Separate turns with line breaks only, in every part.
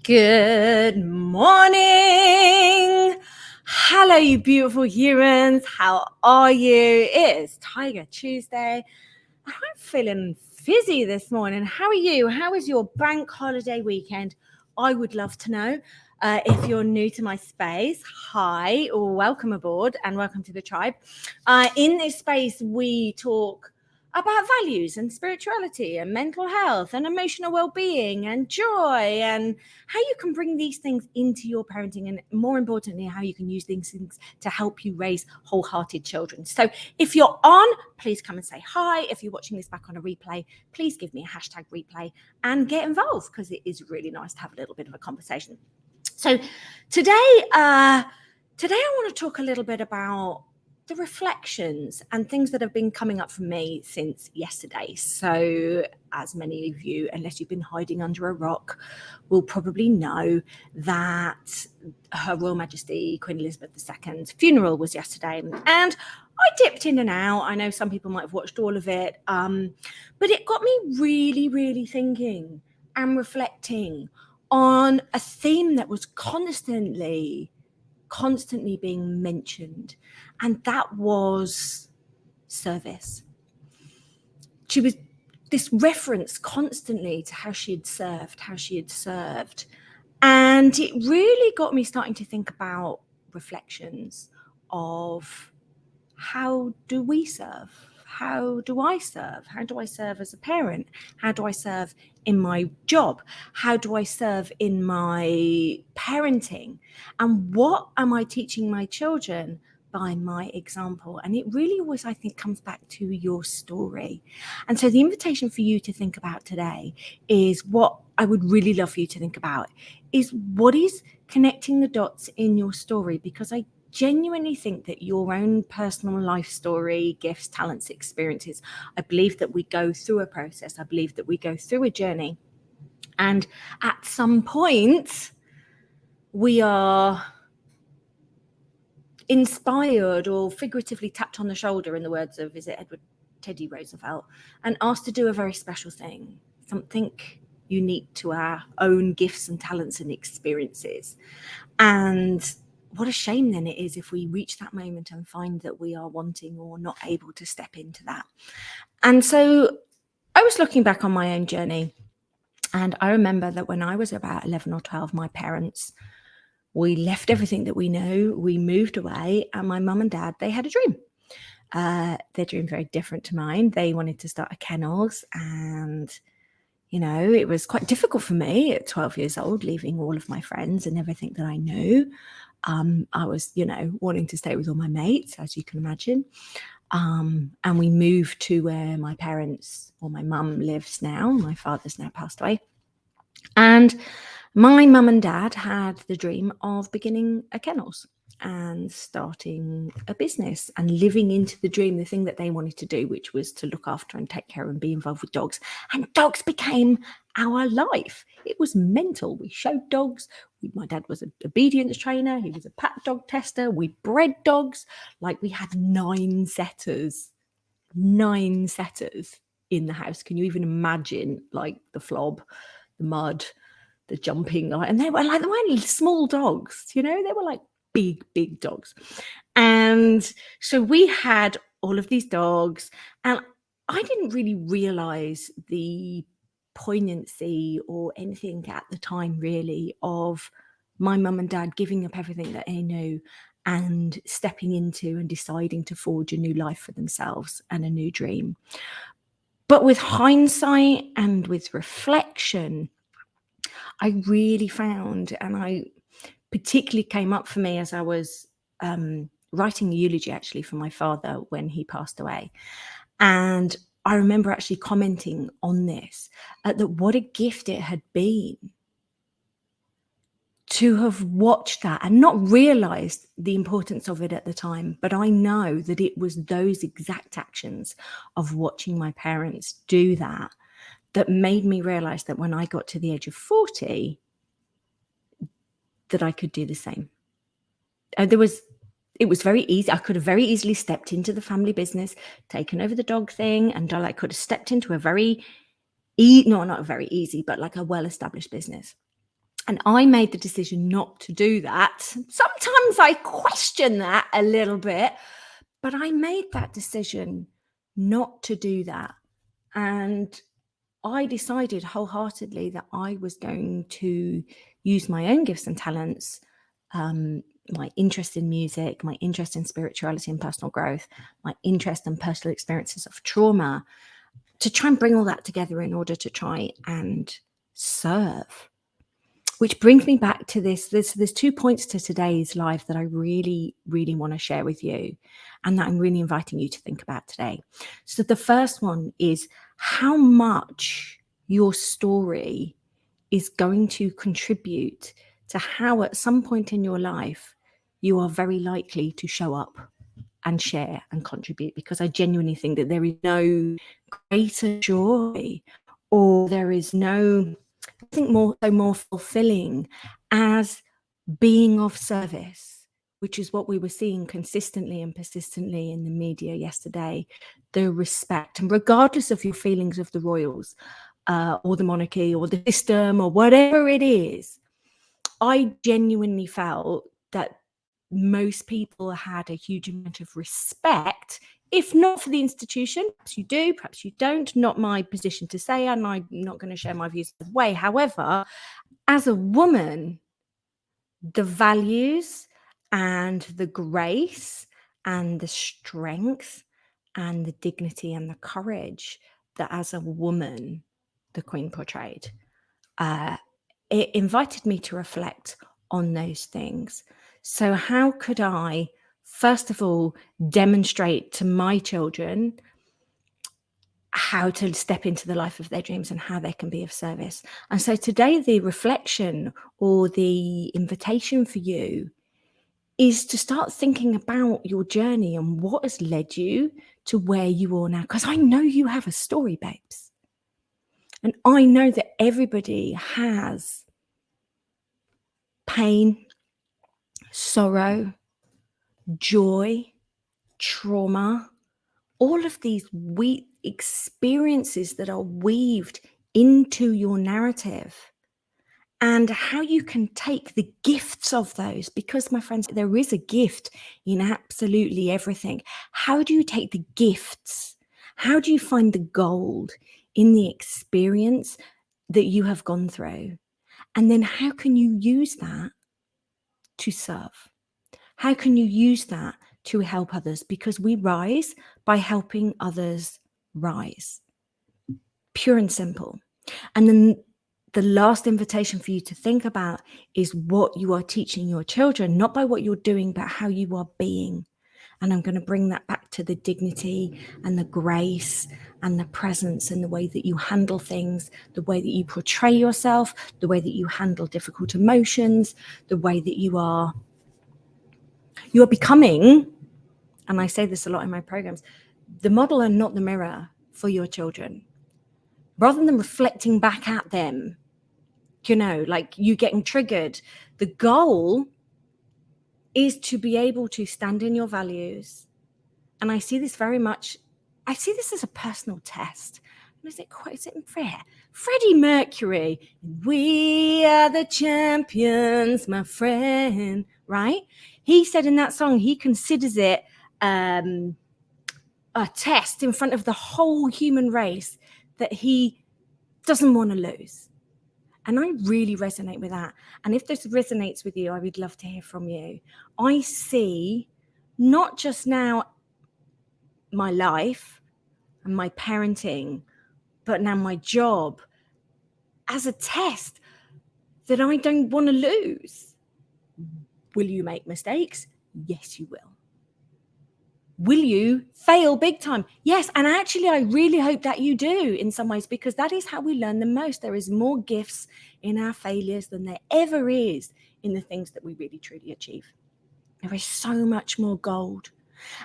Good morning. Hello, you beautiful humans. How are you? It is Tiger Tuesday. I'm feeling fizzy this morning. How are you? How was your bank holiday weekend? I would love to know. If you're new to my space, hi, or welcome aboard and welcome to the tribe. In this space, we talk about values and spirituality and mental health and emotional well-being and joy and how you can bring these things into your parenting, and more importantly, how you can use these things to help you raise wholehearted children. So if you're on, please come and say hi. If you're watching this back on a replay, please give me a hashtag replay and get involved, because it is really nice to have a little bit of a conversation. So today I want to talk a little bit about the reflections and things that have been coming up for me since yesterday. So as many of you, unless you've been hiding under a rock, will probably know that Her Royal Majesty Queen Elizabeth II's funeral was yesterday. And I dipped in and out. I know some people might have watched all of it, but it got me really, really thinking and reflecting on a theme that was constantly being mentioned, and that was service. She was this reference constantly to how she had served, and it really got me starting to think about reflections of how do we serve? How do I serve? How do I serve as a parent? How do I serve in my job? How do I serve in my parenting? And what am I teaching my children by my example? And it really always, I think, comes back to your story. And so the invitation for you to think about today is what I would really love for you to think about is what is connecting the dots in your story, because I genuinely think that your own personal life story, gifts, talents, experiences, I believe that we go through a process. I believe that we go through a journey. And at some point, we are inspired or figuratively tapped on the shoulder, in the words of, is it Teddy Roosevelt, and asked to do a very special thing, something unique to our own gifts and talents and experiences. And what a shame then it is if we reach that moment and find that we are wanting or not able to step into that. And so I was looking back on my own journey, and I remember that when I was about 11 or 12, my parents, we left everything that we know, we moved away, and my mum and dad, they had a dream. Their dream very different to mine. They wanted to start a kennels, and it was quite difficult for me at 12 years old, leaving all of my friends and everything that I knew. I was, wanting to stay with all my mates, as you can imagine. And we moved to where my parents, or my mum, lives now. My father's now passed away. And my mum and dad had the dream of beginning a kennels and starting a business and living into the dream, the thing that they wanted to do, which was to look after and take care and be involved with dogs. And dogs became our life. It was mental. We showed dogs. My dad was an obedience trainer. He was a pat dog tester. We bred dogs. Like, we had 9 setters in the house. Can you even imagine, like, the flob, the mud, the jumping? And they weren't small dogs, they were like big dogs. And so we had all of these dogs, and I didn't really realize the poignancy or anything at the time, really, of my mum and dad giving up everything that they knew and stepping into and deciding to forge a new life for themselves and a new dream. But with hindsight and with reflection, I really found, and I particularly came up for me as I was writing a eulogy, actually, for my father when he passed away. And I remember actually commenting on this, that what a gift it had been to have watched that and not realized the importance of it at the time. But I know that it was those exact actions of watching my parents do that made me realize that when I got to the age of 40, that I could do the same. It was very easy. I could have very easily stepped into the family business, taken over the dog thing, and I could have stepped into a very, not very easy, but like a well-established business. And I made the decision not to do that. Sometimes I question that a little bit, but I made that decision not to do that. And I decided wholeheartedly that I was going to use my own gifts and talents, my interest in music, my interest in spirituality and personal growth, my interest in personal experiences of trauma, to try and bring all that together in order to try and serve. Which brings me back to this. There's 2 points to today's live that I really, really want to share with you, and that I'm really inviting you to think about today. So the first one is how much your story is going to contribute to how at some point in your life you are very likely to show up and share and contribute, because I genuinely think that there is no greater joy, or there is no, I think, more fulfilling as being of service, which is what we were seeing consistently and persistently in the media yesterday. The respect, and regardless of your feelings of the royals or the monarchy or the system or whatever it is, I genuinely felt that most people had a huge amount of respect, if not for the institution. Perhaps you do, perhaps you don't. Not my position to say, and I'm not going to share my views the way. However, as a woman, the values and the grace and the strength and the dignity and the courage that as a woman the Queen portrayed, it invited me to reflect on those things. So how could I, first of all, demonstrate to my children how to step into the life of their dreams and how they can be of service? And so today, the reflection or the invitation for you is to start thinking about your journey and what has led you to where you are now. Because I know you have a story, babes. And I know that everybody has pain, sorrow, joy, trauma, all of these experiences that are weaved into your narrative, and how you can take the gifts of those, because, my friends, there is a gift in absolutely everything. How do you take the gifts? How do you find the gold in the experience that you have gone through? And then how can you use that to serve? How can you use that to help others? Because we rise by helping others rise. Pure and simple. And then the last invitation for you to think about is what you are teaching your children, not by what you're doing, but how you are being. And I'm going to bring that back to the dignity and the grace and the presence and the way that you handle things, the way that you portray yourself, the way that you handle difficult emotions, the way that you are becoming, and I say this a lot in my programs, the model and not the mirror for your children. Rather than reflecting back at them, like you getting triggered, the goal is to be able to stand in your values. And I see this as a personal test. Is it fair? Freddie Mercury, we are the champions, my friend, right? He said in that song, he considers it a test in front of the whole human race that he doesn't want to lose. And I really resonate with that. And if this resonates with you, I would love to hear from you. I see not just now my life and my parenting, but now my job as a test that I don't want to lose. Will you make mistakes? Yes, you will. Will you fail big time? Yes. And actually, I really hope that you do in some ways, because that is how we learn the most. There is more gifts in our failures than there ever is in the things that we really, truly achieve. There is so much more gold.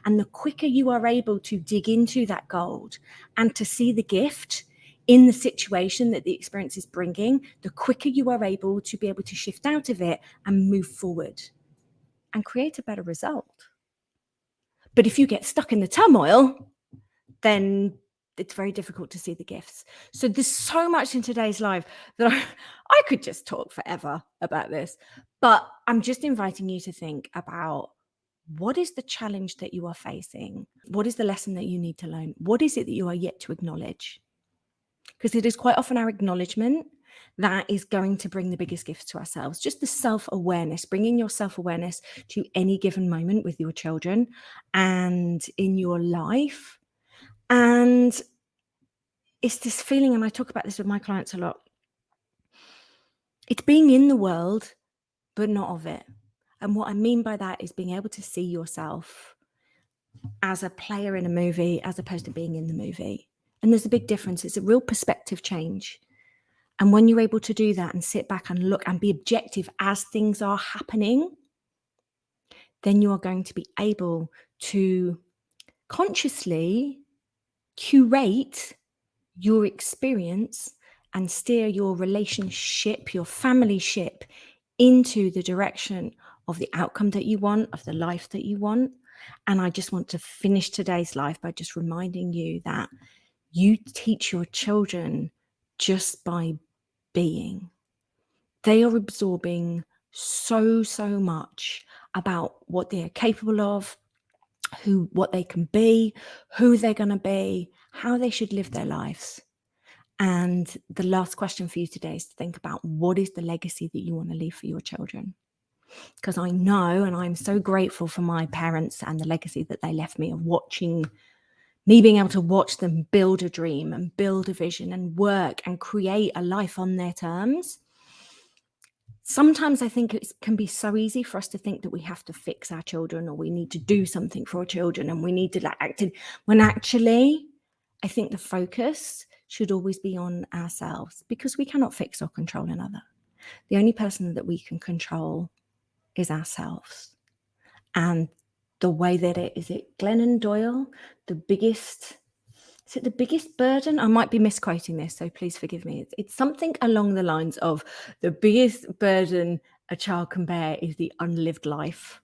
And the quicker you are able to dig into that gold and to see the gift in the situation that the experience is bringing, the quicker you are able to be able to shift out of it and move forward and create a better result. But if you get stuck in the turmoil, then it's very difficult to see the gifts. So there's so much in today's life that I could just talk forever about this, but I'm just inviting you to think about, what is the challenge that you are facing? What is the lesson that you need to learn? What is it that you are yet to acknowledge? Because it is quite often our acknowledgement that is going to bring the biggest gifts to ourselves. Just the self-awareness, bringing your self-awareness to any given moment with your children and in your life. And it's this feeling, and I talk about this with my clients a lot, it's being in the world, but not of it. And what I mean by that is being able to see yourself as a player in a movie as opposed to being in the movie. And there's a big difference. It's a real perspective change. And when you're able to do that and sit back and look and be objective as things are happening, then you are going to be able to consciously curate your experience and steer your relationship, your family ship, into the direction of the outcome that you want, of the life that you want. And I just want to finish today's life by just reminding you that you teach your children just by being. They are absorbing so much about what they are capable of, what they can be, who they're going to be, how they should live their lives. And the last question for you today is to think about, what is the legacy that you want to leave for your children? Because I know, and I'm so grateful for my parents and the legacy that they left me, of watching me, being able to watch them build a dream and build a vision and work and create a life on their terms. Sometimes I think it can be so easy for us to think that we have to fix our children, or we need to do something for our children, and we need to act in, when actually I think the focus should always be on ourselves, because we cannot fix or control another. The only person that we can control is ourselves. And the way that is it Glennon Doyle, the biggest burden? I might be misquoting this, so please forgive me. It's something along the lines of, the biggest burden a child can bear is the unlived life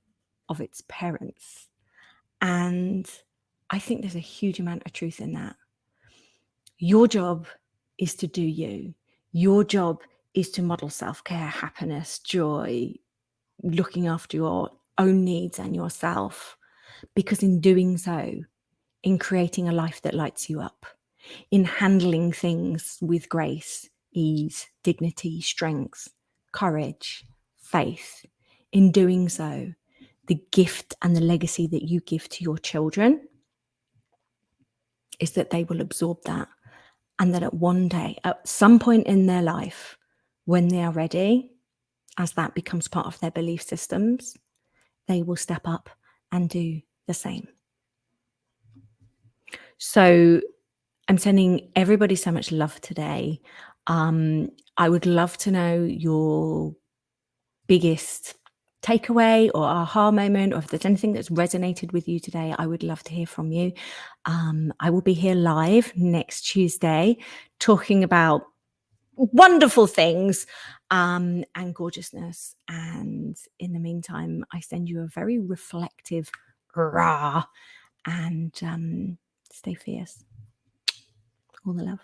of its parents. And I think there's a huge amount of truth in that. Your job is to do you. Your job is to model self-care, happiness, joy, looking after your own needs and yourself. Because in doing so, in creating a life that lights you up, in handling things with grace, ease, dignity, strength, courage, faith, in doing so, the gift and the legacy that you give to your children is that they will absorb that. And that at one day, at some point in their life, when they are ready, as that becomes part of their belief systems, they will step up and do the same. So I'm sending everybody so much love today. I would love to know your biggest takeaway or aha moment, or if there's anything that's resonated with you today, I would love to hear from you. I will be here live next Tuesday talking about wonderful things and gorgeousness. And in the meantime, I send you a very reflective rah, and stay fierce. All the love.